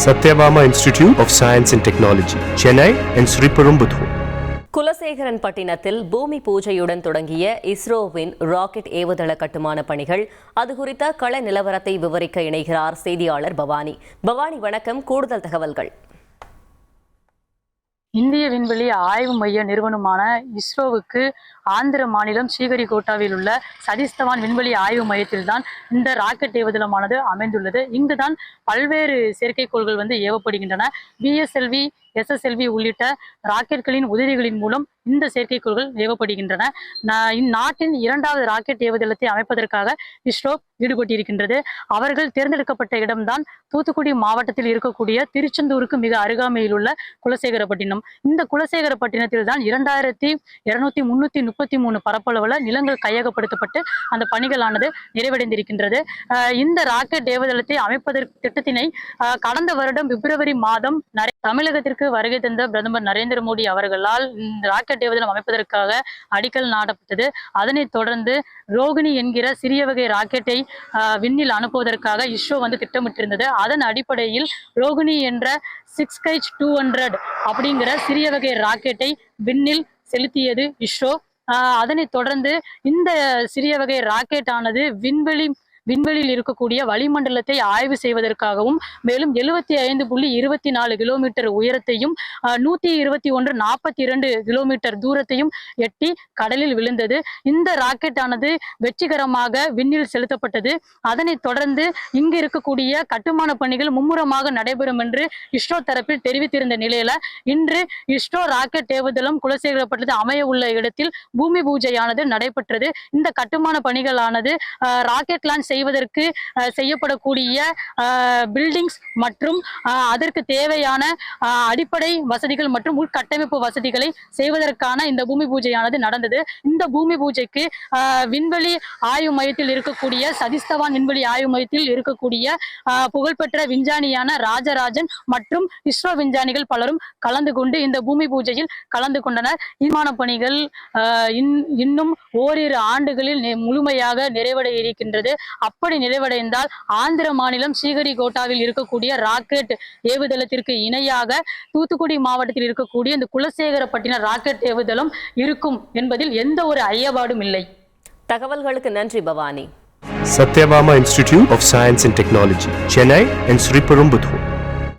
Satyabama Institute of Science and Technology, Chennai and Sriperumbudur. Kulasekaran பட்டினத்தில் பூமி பூஜையுடன் தொடங்கிய இஸ்ரோவின் ராக்கெட் ஏவுதள கட்டுமான பணிகள் அது குறித்த கள நிலவரத்தை விவரிக்க இணைகிறார் செய்தியாளர் பவானி. பவானி, வணக்கம். கூடுதல் தகவல்கள். இந்திய விண்வெளி ஆய்வு மைய நிறுவனமான இஸ்ரோவுக்கு ஆந்திர மாநிலம் ஸ்ரீஹரிகோட்டாவில் உள்ள சதீஷ் தவான் விண்வெளி ஆய்வு மையத்தில்தான் இந்த ராக்கெட் ஏவுதளமானது அமைந்துள்ளது. இங்குதான் பல்வேறு செயற்கைக்கோள்கள் ஏவப்படுகின்றன. பிஎஸ்எல்வி, எஸ்எஸ்எல்வி உள்ளிட்ட ராக்கெட்களின் உதவிகளின் மூலம் இந்த செயற்கைக்கோள்கள் ஏவப்படுகின்றன. இந்நாட்டின் இரண்டாவது ராக்கெட் ஏவுதளத்தை அமைப்பதற்காக இஸ்ரோ ஈடுபட்டிருக்கின்றது. அவர்கள் தேர்ந்தெடுக்கப்பட்ட இடம்தான் தூத்துக்குடி மாவட்டத்தில் இருக்கக்கூடிய திருச்செந்தூருக்கு மிக அருகாமையில் உள்ள குலசேகரப்பட்டினம். இந்த குலசேகரப்பட்டினத்தில் தான் 2233 பரப்பளவுல நிலங்கள் கையகப்படுத்தப்பட்டு அந்த பணிகளானது நிறைவடைந்திருக்கின்றது. இந்த ராக்கெட் ஏவுதளத்தை அமைப்பதற்கு திட்டத்தினை கடந்த வருடம் பிப்ரவரி மாதம் தமிழகத்திற்கு வருகை தந்த பிரதமர் நரேந்திர மோடி அவர்களால் இந்த ராக்கெட் ஏவுதளம் அமைப்பதற்காக அடிக்கல் நாட்டப்பட்டது. அதனைத் தொடர்ந்து ரோகிணி என்கிற சிறிய வகை ராக்கெட்டை விண்ணில் அனுப்புவதற்காக இஸ்ரோ திட்டமிட்டிருந்தது. அதன் அடிப்படையில் ரோகிணி என்ற 6H-200 அப்படிங்கிற சிறிய வகை ராக்கெட்டை விண்ணில் செலுத்தியது இஸ்ரோ. அதனைத் தொடர்ந்து இந்த சிறிய வகை ராக்கெட் ஆனது விண்வெளியில் இருக்கக்கூடிய வளிமண்டலத்தை ஆய்வு செய்வதற்காகவும், மேலும் 75.24 கிலோமீட்டர் உயரத்தையும் 121.42 கிலோமீட்டர் தூரத்தையும் எட்டி கடலில் விழுந்தது. இந்த ராக்கெட் ஆனது வெற்றிகரமாக விண்ணில் செலுத்தப்பட்டது. அதனைத் தொடர்ந்து இங்கு இருக்கக்கூடிய கட்டுமான பணிகள் மும்முரமாக நடைபெறும் என்று இஸ்ரோ தரப்பில் தெரிவித்திருந்த நிலையில இன்று இஸ்ரோ ராக்கெட் ஏவுதளம் குலசேகரப்பட்டது அமைய உள்ள இடத்தில் பூமி பூஜையானது நடைபெற்றது. இந்த கட்டுமான பணிகளானது ராக்கெட் லான்ச் செய்வதற்கு செய்யப்படக்கூடிய பில்டிங்ஸ் மற்றும் அதற்கு தேவையான அடிப்படை வசதிகள் மற்றும் உள்கட்டமைப்பு வசதிகளை செய்வதற்கான இந்த பூமி பூஜையானது நடந்தது. இந்த பூமி பூஜைக்கு விண்வெளி ஆய்வு மையத்தில் இருக்கக்கூடிய சதீஷ் தவான் விண்வெளி ஆய்வு மையத்தில் இருக்கக்கூடிய புகழ்பெற்ற விஞ்ஞானியான ராஜராஜன் மற்றும் இஸ்ரோ விஞ்ஞானிகள் பலரும் கலந்து கொண்டு இந்த பூமி பூஜையில் கலந்து கொண்டனர். விமான பணிகள் இன்னும் ஓரிரு ஆண்டுகளில் முழுமையாக நிறைவடைய இருக்கின்றது. அப்படி நிறைவடைந்தால் ஆந்திர மாநிலம் ஸ்ரீஹரிகோட்டாவில் இருக்கக்கூடிய ராக்கெட் ஏவுதளத்திற்கு இணையாக தூத்துக்குடி மாவட்டத்தில் இருக்கக்கூடிய இந்த குலசேகரப்பட்டினம் ராக்கெட் ஏவுதளம் இருக்கும் என்பதில் எந்த ஒரு ஐயப்பாடும் இல்லை. தகவல்களுக்கு நன்றி Bhavani. Satyabama Institute of Science and Technology, Chennai and Sriperumbudur.